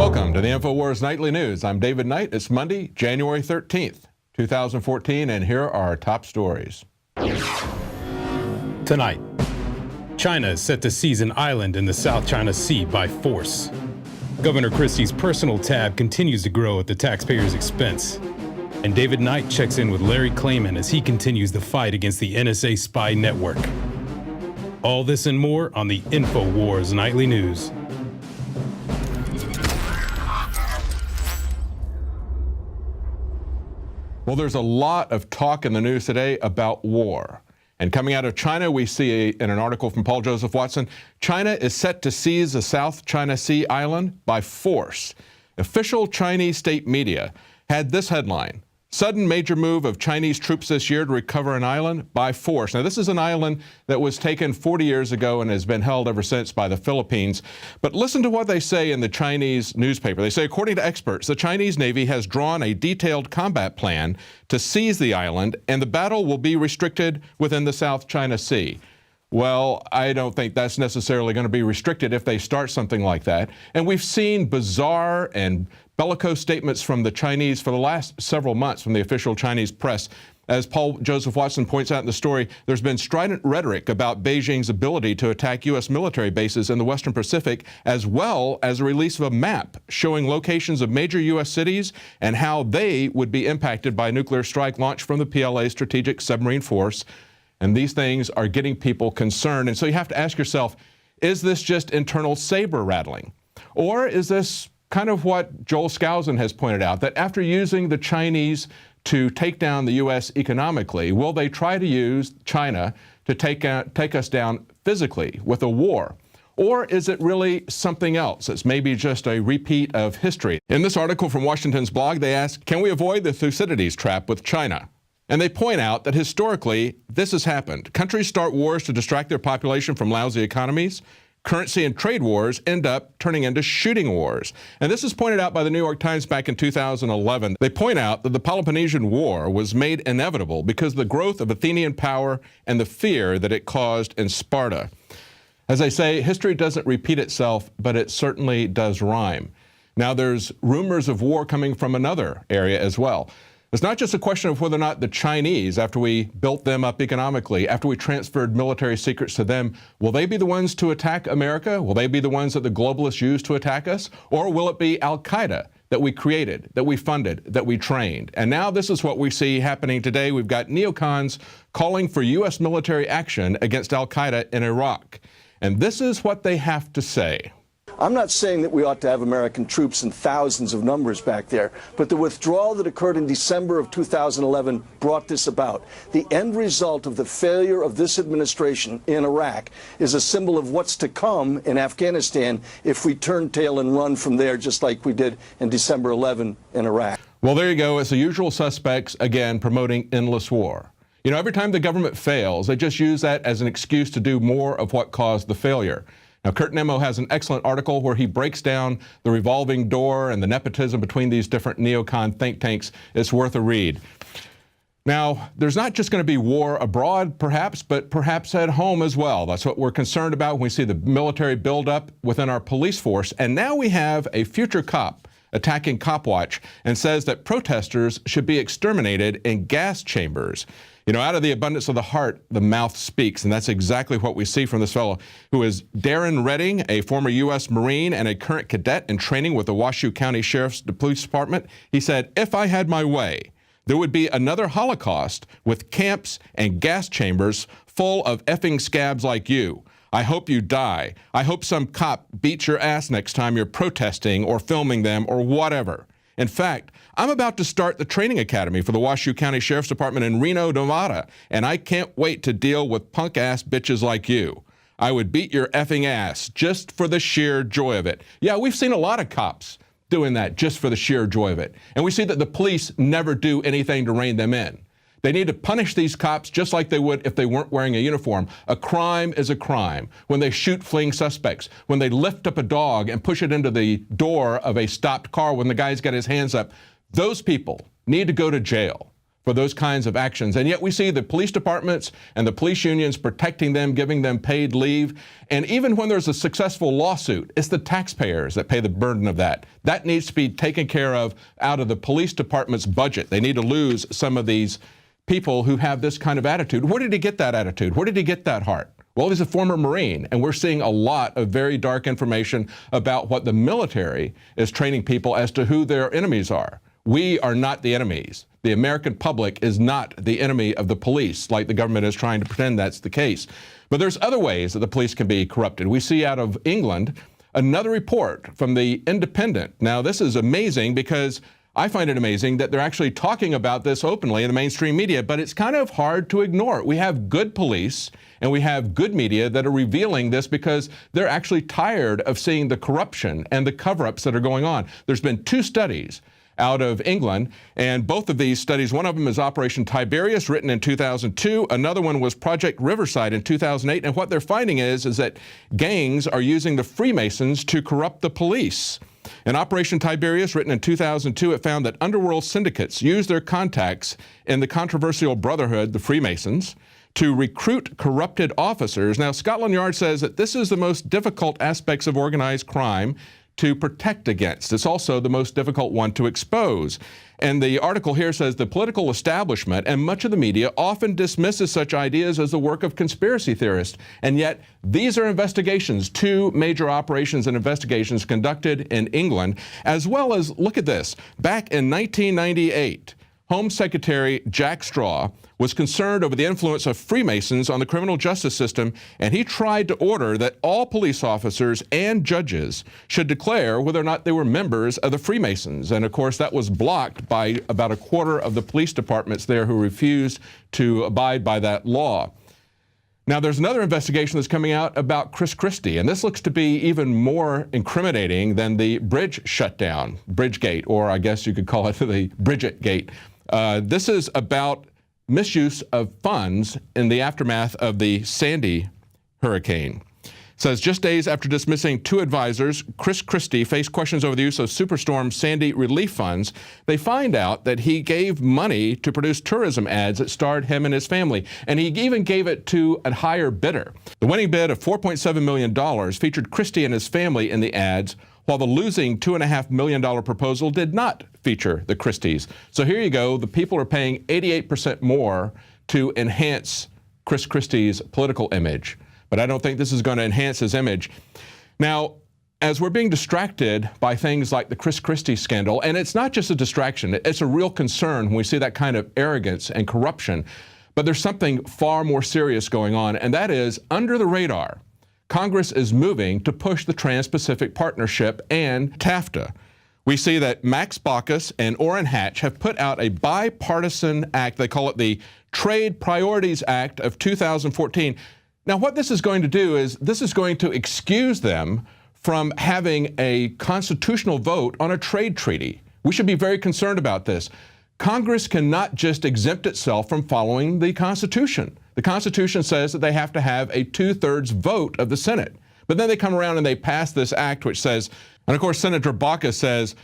Welcome to the Infowars Nightly News. I'm David Knight. It's Monday, January 13th, 2014, and here are our top stories. Tonight, China is set to seize an island in the South China Sea by force. Governor Christie's personal tab continues to grow at the taxpayers' expense. And David Knight checks in with Larry Klayman as he continues the fight against the NSA spy network. All this and more on the Infowars Nightly News. Well, there's a lot of talk in the news today about war. And coming out of China, we see in an article from Paul Joseph Watson, China is set to seize the South China Sea island by force. Official Chinese state media had this headline: sudden major move of Chinese troops this year to recover an island by force. Now, this is an island that was taken 40 years ago and has been held ever since by the Philippines. But listen to what they say in the Chinese newspaper. They say, according to experts, the Chinese Navy has drawn a detailed combat plan to seize the island, and the battle will be restricted within the South China Sea. Well, I don't think that's necessarily going to be restricted if they start something like that. And we've seen bizarre and bellicose statements from the Chinese for the last several months from the official Chinese press. As Paul Joseph Watson points out in the story, there's been strident rhetoric about Beijing's ability to attack U.S. military bases in the Western Pacific, as well as a release of a map showing locations of major U.S. cities and how they would be impacted by a nuclear strike launched from the PLA Strategic Submarine Force. And these things are getting people concerned. And so you have to ask yourself, is this just internal saber rattling? Or is this kind of what Joel Skousen has pointed out, that after using the Chinese to take down the U.S. economically, will they try to use China to take us down physically with a war? Or is it really something else? It's maybe just a repeat of history. In this article from Washington's blog, they ask, can we avoid the Thucydides trap with China? And they point out that historically, this has happened. Countries start wars to distract their population from lousy economies. Currency and trade wars end up turning into shooting wars. And this is pointed out by the New York Times back in 2011. They point out that the Peloponnesian War was made inevitable because of the growth of Athenian power and the fear that it caused in Sparta. As I say, history doesn't repeat itself, but it certainly does rhyme. Now, there's rumors of war coming from another area as well. It's not just a question of whether or not the Chinese, after we built them up economically, after we transferred military secrets to them, will they be the ones to attack America? Will they be the ones that the globalists use to attack us? Or will it be Al-Qaeda that we created, that we funded, that we trained? And now this is what we see happening today. We've got neocons calling for U.S. military action against Al-Qaeda in Iraq. And this is what they have to say. I'm not saying that we ought to have American troops in thousands of numbers back there, but the withdrawal that occurred in December of 2011 brought this about. The end result of the failure of this administration in Iraq is a symbol of what's to come in Afghanistan if we turn tail and run from there, just like we did in December 11 in Iraq. Well, there you go. It's the usual suspects, again, promoting endless war. You know, every time the government fails, they just use that as an excuse to do more of what caused the failure. Now, Kurt Nimmo has an excellent article where he breaks down the revolving door and the nepotism between these different neocon think tanks. It's worth a read. Now, there's not just going to be war abroad, perhaps, but perhaps at home as well. That's what we're concerned about when we see the military buildup within our police force. And now we have a future cop attacking Copwatch and says that protesters should be exterminated in gas chambers. You know, out of the abundance of the heart, the mouth speaks, and that's exactly what we see from this fellow, who is Darren Redding, a former U.S. Marine and a current cadet in training with the Washoe County Sheriff's Police Department. He said, if I had my way, there would be another Holocaust with camps and gas chambers full of effing scabs like you. I hope you die. I hope some cop beats your ass next time you're protesting or filming them or whatever. In fact, I'm about to start the training academy for the Washoe County Sheriff's Department in Reno, Nevada, and I can't wait to deal with punk-ass bitches like you. I would beat your effing ass just for the sheer joy of it. Yeah, we've seen a lot of cops doing that just for the sheer joy of it. And we see that the police never do anything to rein them in. They need to punish these cops just like they would if they weren't wearing a uniform. A crime is a crime. When they shoot fleeing suspects, when they lift up a dog and push it into the door of a stopped car when the guy's got his hands up, those people need to go to jail for those kinds of actions. And yet we see the police departments and the police unions protecting them, giving them paid leave. And even when there's a successful lawsuit, it's the taxpayers that pay the burden of that. That needs to be taken care of out of the police department's budget. They need to lose some of these people who have this kind of attitude. Where did he get that attitude? Where did he get that heart? Well, he's a former Marine, and we're seeing a lot of very dark information about what the military is training people as to who their enemies are. We are not the enemies. The American public is not the enemy of the police, like the government is trying to pretend that's the case. But there's other ways that the police can be corrupted. We see out of England another report from the Independent. Now, this is amazing because I find it amazing that they're actually talking about this openly in the mainstream media, but it's kind of hard to ignore it. We have good police and we have good media that are revealing this because they're actually tired of seeing the corruption and the cover-ups that are going on. There's been 2 studies out of England, and both of these studies, one of them is Operation Tiberius, written in 2002. Another one was Project Riverside in 2008. And what they're finding is that gangs are using the Freemasons to corrupt the police. In Operation Tiberius, written in 2002, it found that underworld syndicates used their contacts in the controversial brotherhood, the Freemasons, to recruit corrupted officers. Now, Scotland Yard says that this is the most difficult aspects of organized crime to protect against. It's also the most difficult one to expose. And the article here says the political establishment and much of the media often dismisses such ideas as the work of conspiracy theorists. And yet these are investigations, 2 major operations and investigations conducted in England, as well as, look at this, back in 1998, Home Secretary Jack Straw was concerned over the influence of Freemasons on the criminal justice system, and he tried to order that all police officers and judges should declare whether or not they were members of the Freemasons. And of course, that was blocked by about a quarter of the police departments there who refused to abide by that law. Now, there's another investigation that's coming out about Christie, and this looks to be even more incriminating than the bridge shutdown, Bridgegate, or I guess you could call it the Bridget Gate. This is about misuse of funds in the aftermath of the Sandy hurricane. It says just days after dismissing 2 advisors, Christie faced questions over the use of Superstorm Sandy relief funds. They find out that he gave money to produce tourism ads that starred him and his family, and he even gave it to a higher bidder. The winning bid of $4.7 million featured Christie and his family in the ads, while the losing $2.5 million proposal did not feature the Christies. So here you go. The people are paying 88% more to enhance Christie's political image. But I don't think this is going to enhance his image. Now, as we're being distracted by things like the Christie scandal, and it's not just a distraction, it's a real concern when we see that kind of arrogance and corruption, but there's something far more serious going on, and that is, under the radar, Congress is moving to push the Trans-Pacific Partnership and TAFTA. We see that Max Baucus and Orrin Hatch have put out a bipartisan act. They call it the Trade Priorities Act of 2014. Now, what this is going to do is this is going to excuse them from having a constitutional vote on a trade treaty. We should be very concerned about this. Congress cannot just exempt itself from following the Constitution. The Constitution says that they have to have a 2/3 vote of the Senate. But then they come around and they pass this act which says, and of course Senator Baucus says,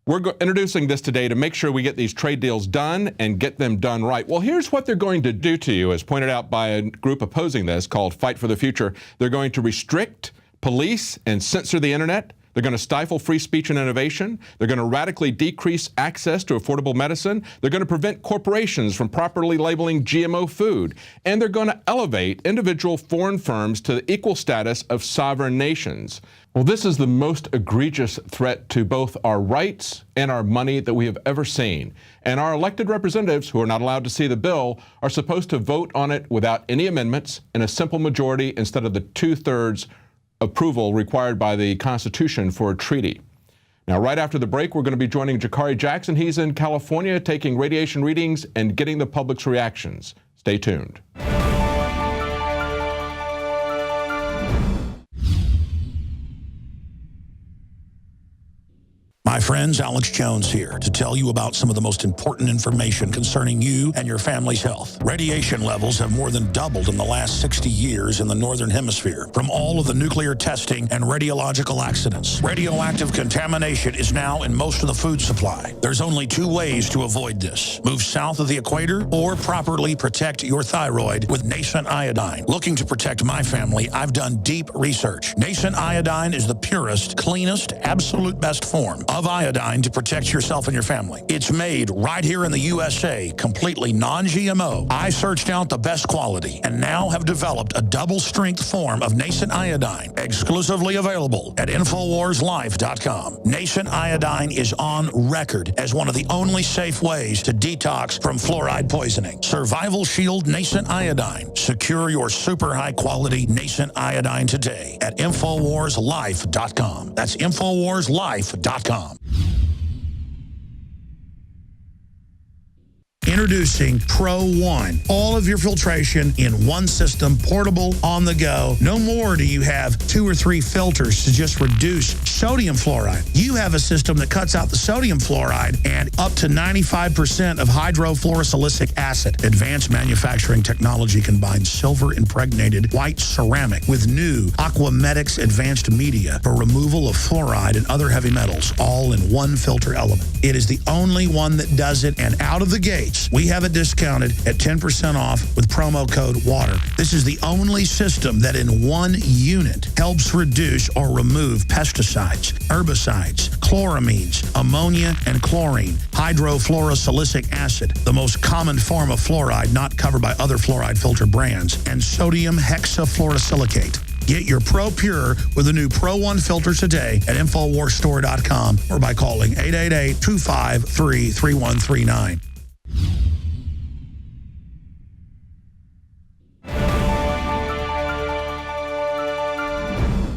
we're introducing this today to make sure we get these trade deals done and get them done right. Well, here's what they're going to do to you, as pointed out by a group opposing this called Fight for the Future. They're going to restrict, police, and censor the internet. They're going to stifle free speech and innovation. They're going to radically decrease access to affordable medicine. They're going to prevent corporations from properly labeling GMO food. And they're going to elevate individual foreign firms to the equal status of sovereign nations. Well, this is the most egregious threat to both our rights and our money that we have ever seen. And our elected representatives, who are not allowed to see the bill, are supposed to vote on it without any amendments in a simple majority instead of the 2/3 approval required by the Constitution for a treaty. Now, right after the break, we're going to be joining Jakari Jackson. He's in California taking radiation readings and getting the public's reactions. Stay tuned. My friends, Alex Jones here to tell you about some of the most important information concerning you and your family's health. Radiation levels have more than doubled in the last 60 years in the Northern Hemisphere from all of the nuclear testing and radiological accidents. Radioactive contamination is now in most of the food supply. There's only 2 ways to avoid this. Move south of the equator or properly protect your thyroid with nascent iodine. Looking to protect my family, I've done deep research. Nascent iodine is the purest, cleanest, absolute best form of iodine to protect yourself and your family. It's made right here in the USA, completely non-GMO. I searched out the best quality and now have developed a double-strength form of nascent iodine, exclusively available at InfoWarsLife.com. Nascent iodine is on record as one of the only safe ways to detox from fluoride poisoning. Survival Shield Nascent Iodine. Secure your super high-quality nascent iodine today at InfoWarsLife.com. That's InfoWarsLife.com. Introducing Pro One. All of your filtration in one system, portable, on the go. No more do you have 2 or 3 filters to just reduce sodium fluoride. You have a system that cuts out the sodium fluoride and up to 95% of hydrofluorosilicic acid. Advanced manufacturing technology combines silver-impregnated white ceramic with new Aquamedics advanced media for removal of fluoride and other heavy metals, all in one filter element. It is the only one that does it, and out of the gates, we have it discounted at 10% off with promo code WATER. This is the only system that in one unit helps reduce or remove pesticides, herbicides, chloramines, ammonia, and chlorine, hydrofluorosilicic acid, the most common form of fluoride not covered by other fluoride filter brands, and sodium hexafluorosilicate. Get your Pro Pure with the new Pro One filter today at InfoWarsStore.com or by calling 888-253-3139.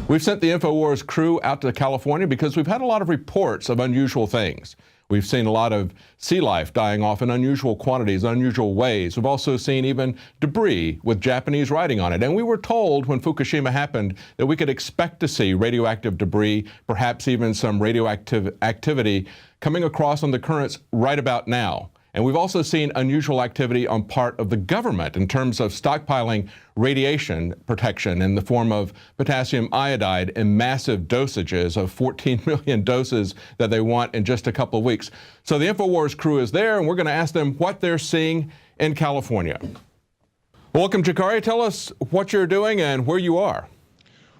We've sent the Infowars crew out to California because we've had a lot of reports of unusual things. We've seen a lot of sea life dying off in unusual quantities, unusual ways. We've also seen even debris with Japanese writing on it. And we were told when Fukushima happened that we could expect to see radioactive debris, perhaps even some radioactive activity coming across on the currents right about now. And we've also seen unusual activity on part of the government in terms of stockpiling radiation protection in the form of potassium iodide in massive dosages of 14 million doses that they want in just a couple of weeks. So the Infowars crew is there, and we're going to ask them what they're seeing in California. Welcome, Jakari. Tell us what you're doing and where you are.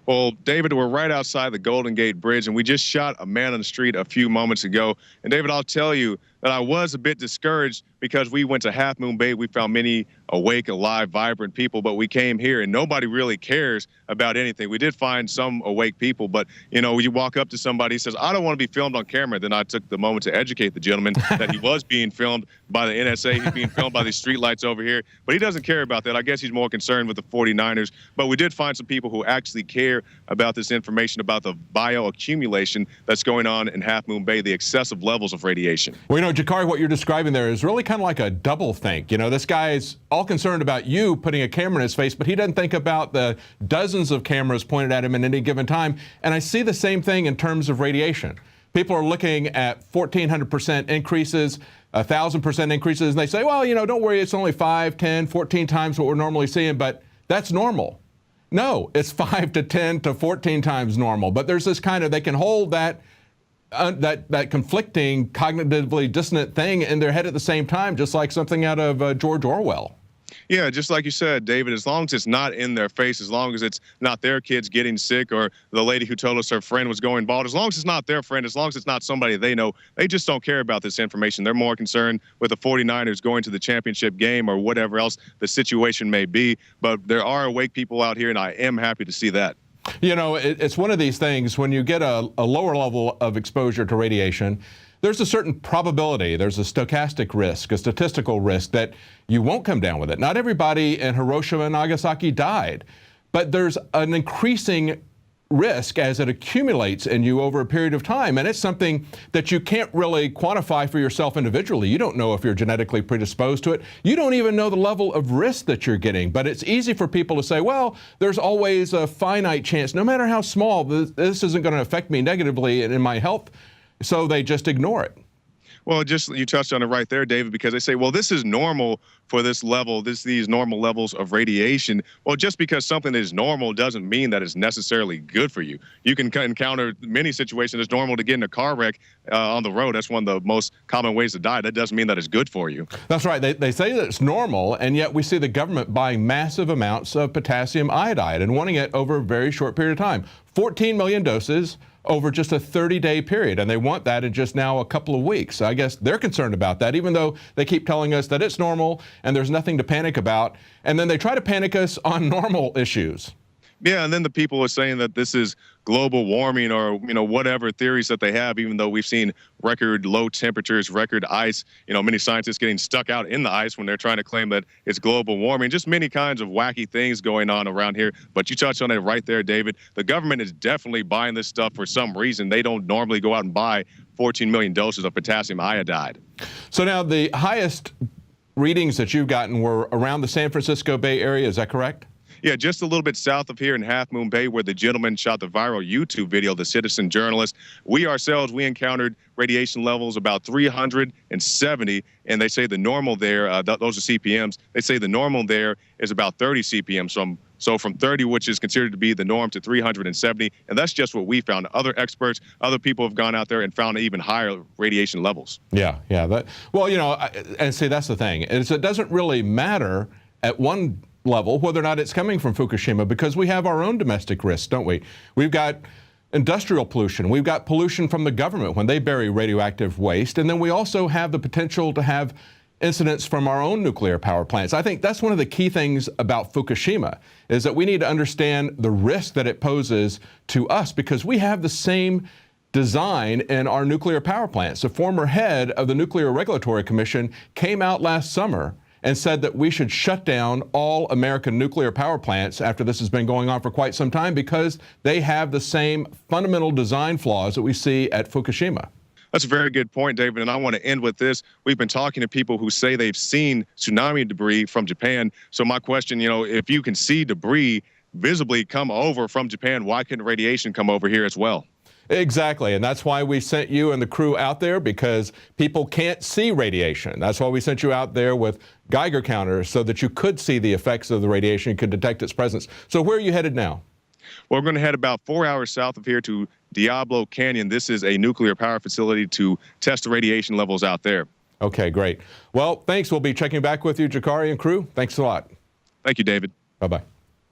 Well, David, we're right outside the Golden Gate Bridge, and we just shot a man on the street a few moments ago. And David, I'll tell you that I was a bit discouraged because we went to Half Moon Bay. We found many awake, alive, vibrant people, but we came here and nobody really cares about anything. We did find some awake people, but you know, you walk up to somebody, he says, I don't want to be filmed on camera. Then I took the moment to educate the gentleman that he was being filmed by the NSA. He's being filmed by these streetlights over here, but he doesn't care about that. I guess he's more concerned with the 49ers, but we did find some people who actually care about this information about the bioaccumulation that's going on in Half Moon Bay, the excessive levels of radiation. Well, you know, Jakari, what you're describing there is really kind of like a double think. You know, this guy is all concerned about you putting a camera in his face, but he doesn't think about the dozens of cameras pointed at him at any given time. And I see the same thing in terms of radiation. People are looking at 1,400% increases, 1,000% increases, and they say, well, you know, don't worry, it's only 5, 10, 14 times what we're normally seeing, but that's normal. No, it's 5 to 10 to 14 times normal. But there's this kind of, they can hold that conflicting, cognitively dissonant thing in their head at the same time, just like something out of George Orwell. Yeah, just like you said, David, as long as it's not in their face, as long as it's not their kids getting sick or the lady who told us her friend was going bald, as long as it's not their friend, as long as it's not somebody they know, they just don't care about this information. They're more concerned with the 49ers going to the championship game or whatever else the situation may be. But there are awake people out here, and I am happy to see that. You know, it's one of these things, when you get a lower level of exposure to radiation, there's a certain probability, there's a stochastic risk, a statistical risk that you won't come down with it. Not everybody in Hiroshima and Nagasaki died, but there's an increasing risk as it accumulates in you over a period of time. And it's something that you can't really quantify for yourself individually. You don't know if you're genetically predisposed to it. You don't even know the level of risk that you're getting. But it's easy for people to say, well, there's always a finite chance, no matter how small, this isn't going to affect me negatively in my health. so they just ignore it. Well, just you touched on it right there, David, because they say, well, this is normal for this level, these normal levels of radiation. Well, just because something is normal doesn't mean that it's necessarily good for you. You can encounter many situations. It's normal to get in a car wreck on the road. That's one of the most common ways to die. That doesn't mean that it's good for you. That's right. They say that it's normal, and yet we see the government buying massive amounts of potassium iodide and wanting it over a very short period of time. 14 million doses over just a 30-day period, and they want that in just now a couple of weeks. So I guess they're concerned about that, even though they keep telling us that it's normal and there's nothing to panic about, and then they try to panic us on normal issues. Yeah, and then the people are saying that this is global warming or, whatever theories that they have, even though we've seen record low temperatures, record ice, many scientists getting stuck out in the ice when they're trying to claim that it's global warming, just many kinds of wacky things going on around here. But you touched on it right there, David. The government is definitely buying this stuff for some reason. They don't normally go out and buy 14 million doses of potassium iodide. So now the highest readings that you've gotten were around the San Francisco Bay Area, is that correct? Yeah, just a little bit south of here in Half Moon Bay, where the gentleman shot the viral YouTube video, the citizen journalist. We encountered radiation levels about 370, and they say the normal there, those are CPMs, they say the normal there is about 30 CPM. So from 30, which is considered to be the norm, to 370, and that's just what we found. Other experts, other people have gone out there and found even higher radiation levels. Yeah. And see, that's the thing, is it doesn't really matter at one level whether or not it's coming from Fukushima, because we have our own domestic risks, don't we? We've got industrial pollution. We've got pollution from the government when they bury radioactive waste. And then we also have the potential to have incidents from our own nuclear power plants. I think that's one of the key things about Fukushima, is that we need to understand the risk that it poses to us, because we have the same design in our nuclear power plants. The former head of the Nuclear Regulatory Commission came out last summer and said that we should shut down all American nuclear power plants after this has been going on for quite some time, because they have the same fundamental design flaws that we see at Fukushima. That's a very good point, David, and I want to end with this. We've been talking to people who say they've seen tsunami debris from Japan. So my question, if you can see debris visibly come over from Japan, why couldn't radiation come over here as well? Exactly, and that's why we sent you and the crew out there, because people can't see radiation. That's why we sent you out there with Geiger counters, so that you could see the effects of the radiation, you could detect its presence. So where are you headed now? Well, we're going to head about 4 hours south of here to Diablo Canyon. This is a nuclear power facility to test the radiation levels out there. Okay, great. Well, thanks. We'll be checking back with you, Jakari and crew. Thanks a lot. Thank you, David. Bye-bye.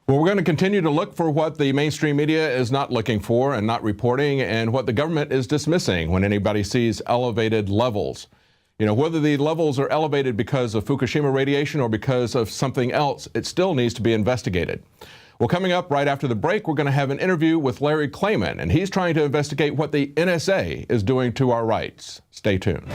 Well, we're going to continue to look for what the mainstream media is not looking for and not reporting, and what the government is dismissing when anybody sees elevated levels. Whether the levels are elevated because of Fukushima radiation or because of something else, it still needs to be investigated. Well, coming up right after the break, we're going to have an interview with Larry Klayman, and he's trying to investigate what the NSA is doing to our rights. Stay tuned.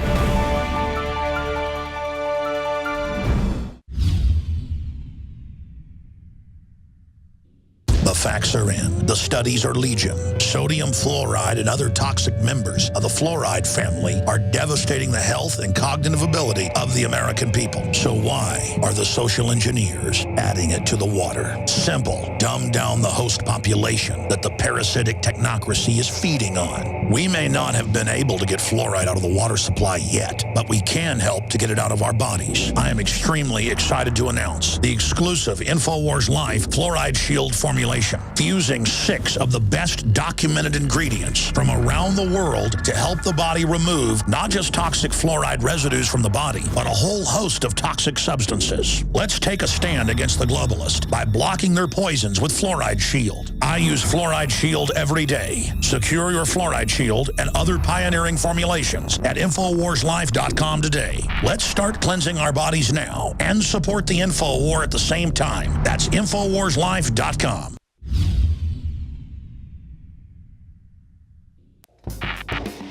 The facts are in. The studies are legion. Sodium fluoride and other toxic members of the fluoride family are devastating the health and cognitive ability of the American people. So why are the social engineers adding it to the water? Simple. Dumb down the host population that the parasitic technocracy is feeding on. We may not have been able to get fluoride out of the water supply yet, but we can help to get it out of our bodies. I am extremely excited to announce the exclusive Infowars Life Fluoride Shield formulation, fusing 6 of the best documented ingredients from around the world to help the body remove not just toxic fluoride residues from the body, but a whole host of toxic substances. Let's take a stand against the globalists by blocking their poisons with Fluoride Shield. I use Fluoride Shield every day. Secure your Fluoride Shield and other pioneering formulations at InfoWarsLife.com today. Let's start cleansing our bodies now and support the Info War at the same time. That's InfoWarsLife.com.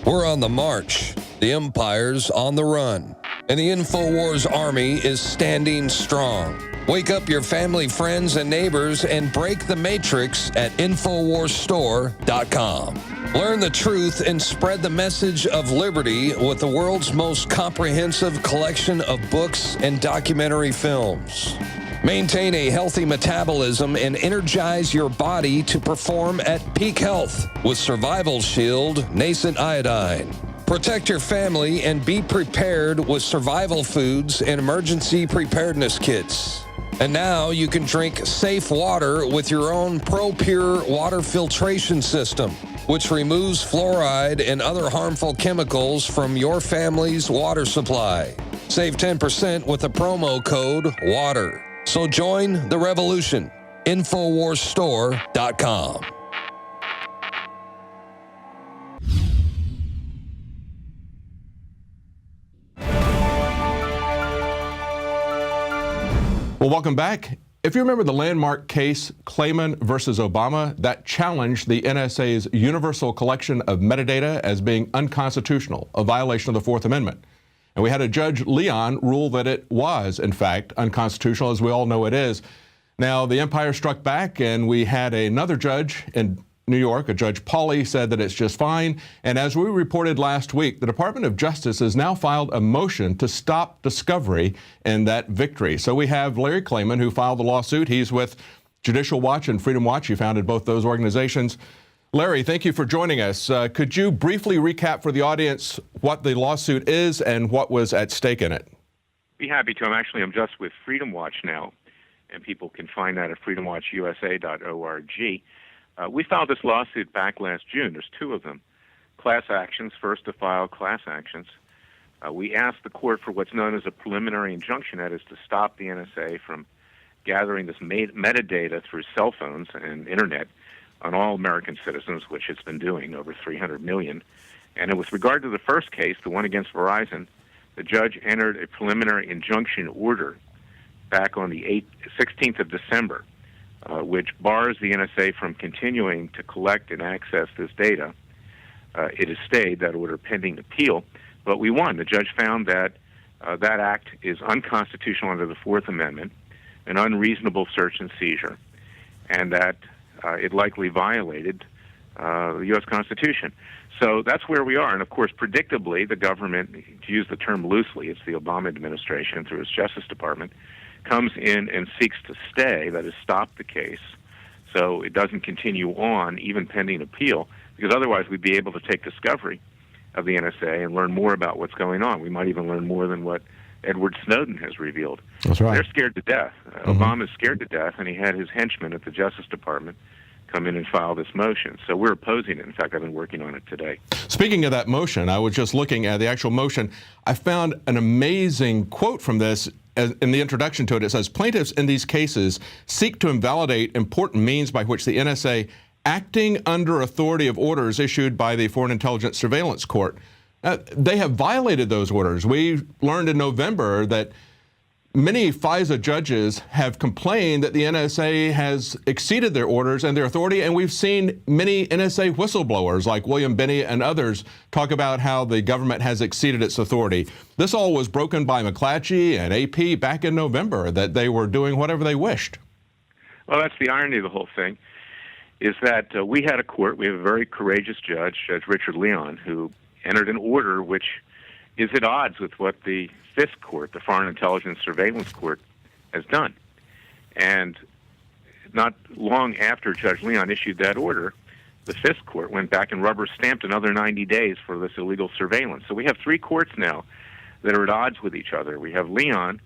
We're on the march. The empire's on the run. And the Infowars army is standing strong. Wake up your family, friends, and neighbors and break the matrix at InfoWarsStore.com. Learn the truth and spread the message of liberty with the world's most comprehensive collection of books and documentary films. Maintain a healthy metabolism and energize your body to perform at peak health with Survival Shield Nascent Iodine. Protect your family and be prepared with survival foods and emergency preparedness kits. And now you can drink safe water with your own ProPure water filtration system, which removes fluoride and other harmful chemicals from your family's water supply. Save 10% with the promo code WATER. So join the revolution. Infowarsstore.com. Well, welcome back. If you remember the landmark case Clayman versus Obama, that challenged the NSA's universal collection of metadata as being unconstitutional, a violation of the Fourth Amendment. And we had a Judge Leon rule that it was, in fact, unconstitutional, as we all know it is. Now, the empire struck back, and we had another judge in New York, a Judge Pauley, said that it's just fine. And as we reported last week, the Department of Justice has now filed a motion to stop discovery in that victory. So we have Larry Clayman, who filed the lawsuit. He's with Judicial Watch and Freedom Watch. He founded both those organizations. Larry, thank you for joining us. Could you briefly recap for the audience what the lawsuit is and what was at stake in it? Be happy to. I'm just with Freedom Watch now, and people can find that at freedomwatchusa.org. We filed this lawsuit back last June. There's two of them. Class actions, first to file class actions. We asked the court for what's known as a preliminary injunction, that is to stop the NSA from gathering this metadata through cell phones and internet on all American citizens, which it's been doing, over 300 million. And with regard to the first case, the one against Verizon, the judge entered a preliminary injunction order back on the 16th of December, which bars the NSA from continuing to collect and access this data. It has stayed, that order, pending appeal, but we won. The judge found that that act is unconstitutional under the Fourth Amendment, an unreasonable search and seizure, and that it likely violated the U.S. Constitution. So that's where we are. And, of course, predictably, the government, to use the term loosely, it's the Obama administration through its Justice Department, comes in and seeks to stay, that is, stop the case, so it doesn't continue on, even pending appeal, because otherwise we'd be able to take discovery of the NSA and learn more about what's going on. We might even learn more than what Edward Snowden has revealed. That's right. They're scared to death. Obama's scared to death, and he had his henchmen at the Justice Department come in and file this motion. So we're opposing it. In fact, I've been working on it today. Speaking of that motion, I was just looking at the actual motion. I found an amazing quote from this. In the introduction to it, it says, plaintiffs in these cases seek to invalidate important means by which the NSA, acting under authority of orders issued by the Foreign Intelligence Surveillance Court, they have violated those orders. We learned in November that many FISA judges have complained that the NSA has exceeded their orders and their authority, and we've seen many NSA whistleblowers like William Binney and others talk about how the government has exceeded its authority. This all was broken by McClatchy and AP back in November, that they were doing whatever they wished. Well, that's the irony of the whole thing, is that we had a court, we have a very courageous judge, Judge Richard Leon, who entered an order which is at odds with what the Fifth Court, the Foreign Intelligence Surveillance Court, has done. And not long after Judge Leon issued that order, the Fifth Court went back and rubber-stamped another 90 days for this illegal surveillance. So we have three courts now that are at odds with each other. We have Leon,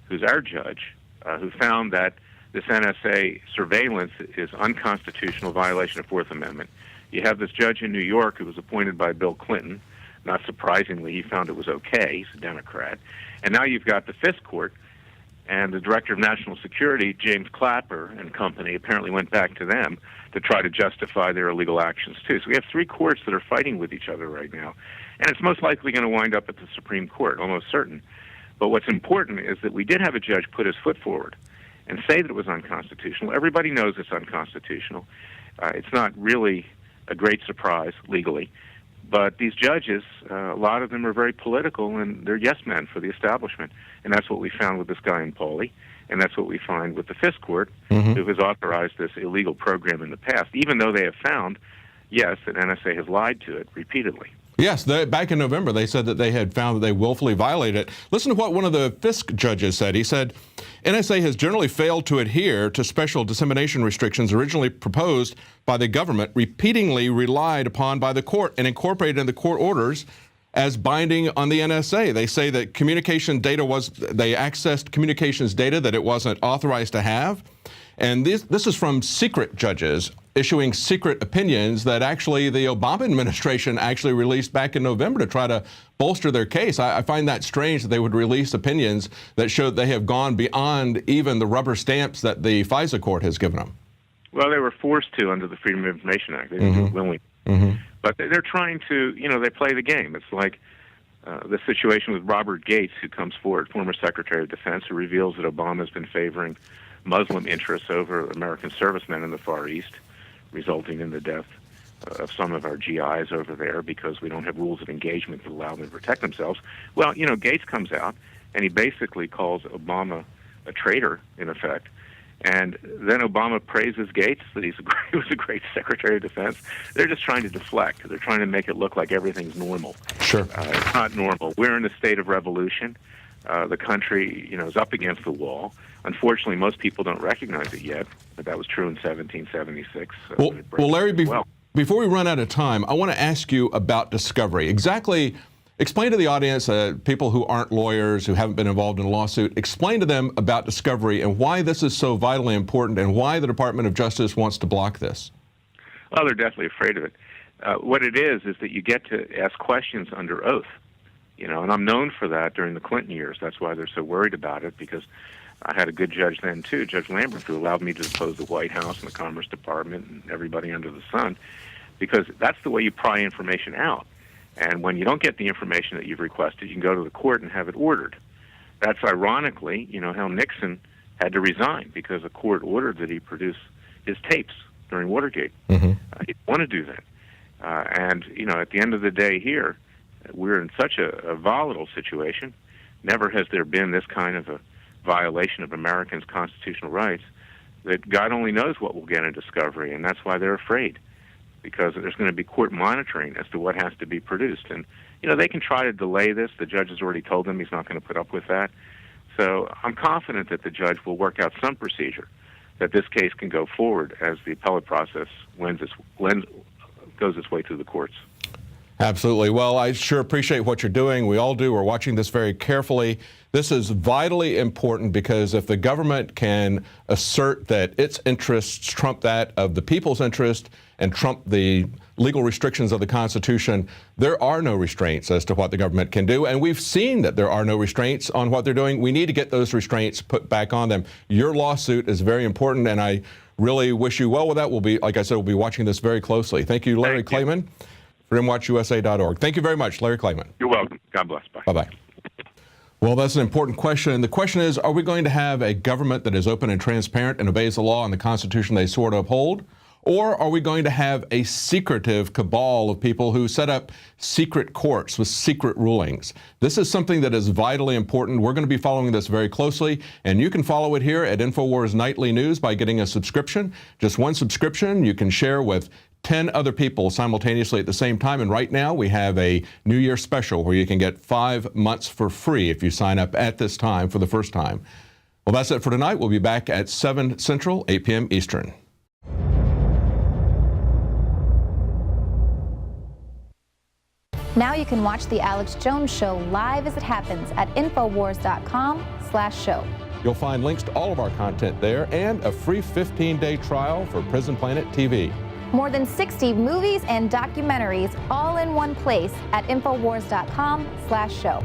who's our judge, who found that this NSA surveillance is unconstitutional, violation of Fourth Amendment. You have this judge in New York who was appointed by Bill Clinton. Not surprisingly, he found it was okay. He's a Democrat. And now you've got the Fifth Court, and the Director of National Security, James Clapper and company, apparently went back to them to try to justify their illegal actions, too. So we have three courts that are fighting with each other right now. And it's most likely going to wind up at the Supreme Court, almost certain. But what's important is that we did have a judge put his foot forward and say that it was unconstitutional. Everybody knows it's unconstitutional. It's not really a great surprise legally. But these judges, a lot of them are very political, and they're yes men for the establishment. And that's what we found with this guy in Pauley, and that's what we find with the Fifth Court, who has authorized this illegal program in the past, even though they have found, yes, that NSA has lied to it repeatedly. Yes, back in November, they said that they had found that they willfully violated it. Listen to what one of the Fisk judges said. He said, NSA has generally failed to adhere to special dissemination restrictions originally proposed by the government, repeatedly relied upon by the court, and incorporated in the court orders as binding on the NSA. They say that communication data they accessed communications data that it wasn't authorized to have. And this is from secret judges issuing secret opinions that actually the Obama administration actually released back in November to try to bolster their case. I find that strange that they would release opinions that show they have gone beyond even the rubber stamps that the FISA court has given them. Well, they were forced to under the Freedom of Information Act. They didn't do it willingly. But they're trying to, they play the game. It's like the situation with Robert Gates, who comes forward, former Secretary of Defense, who reveals that Obama's been favoring Muslim interests over American servicemen in the Far East, resulting in the death of some of our GIs over there because we don't have rules of engagement that allow them to protect themselves. Well, Gates comes out, and he basically calls Obama a traitor, in effect. And then Obama praises Gates, that he was a great Secretary of Defense. They're just trying to deflect. They're trying to make it look like everything's normal. Sure. It's not normal. We're in a state of revolution. The country, is up against the wall. Unfortunately, most people don't recognize it yet, but that was true in 1776. Well, Larry, before we run out of time, I want to ask you about discovery. Explain to the audience, people who aren't lawyers, who haven't been involved in a lawsuit, explain to them about discovery and why this is so vitally important and why the Department of Justice wants to block this. Well, they're definitely afraid of it. What it is that you get to ask questions under oath, and I'm known for that during the Clinton years. That's why they're so worried about it, because I had a good judge then, too, Judge Lambert, who allowed me to depose the White House and the Commerce Department and everybody under the sun, because that's the way you pry information out. And when you don't get the information that you've requested, you can go to the court and have it ordered. That's ironically, how Nixon had to resign, because the court ordered that he produce his tapes during Watergate. He didn't want to do that. And, at the end of the day here, we're in such a volatile situation. Never has there been this kind of a violation of Americans' constitutional rights, that God only knows what we'll get in discovery, and that's why they're afraid, because there's going to be court monitoring as to what has to be produced. And, they can try to delay this. The judge has already told them he's not going to put up with that. So I'm confident that the judge will work out some procedure that this case can go forward as the appellate process goes its way through the courts. Absolutely. Well, I sure appreciate what you're doing. We all do. We're watching this very carefully. This is vitally important, because if the government can assert that its interests trump that of the people's interest and trump the legal restrictions of the Constitution, there are no restraints as to what the government can do. And we've seen that there are no restraints on what they're doing. We need to get those restraints put back on them. Your lawsuit is very important, and I really wish you well with that. We'll be, like I said, we'll be watching this very closely. Thank you, Larry Klayman. FreedomWatchUSA.org. Thank you very much, Larry Klayman. You're welcome. God bless. Bye. Bye-bye. Well, that's an important question. And the question is, are we going to have a government that is open and transparent and obeys the law and the Constitution they sort of uphold? Or are we going to have a secretive cabal of people who set up secret courts with secret rulings? This is something that is vitally important. We're going to be following this very closely, and you can follow it here at Infowars Nightly News by getting a subscription. Just one subscription you can share with 10 other people simultaneously at the same time. And right now we have a New Year special where you can get 5 months for free if you sign up at this time for the first time. Well, that's it for tonight. We'll be back at 7 Central, 8 p.m. Eastern. Now you can watch The Alex Jones Show live as it happens at Infowars.com/show. You'll find links to all of our content there and a free 15-day trial for Prison Planet TV. More than 60 movies and documentaries all in one place at Infowars.com/show.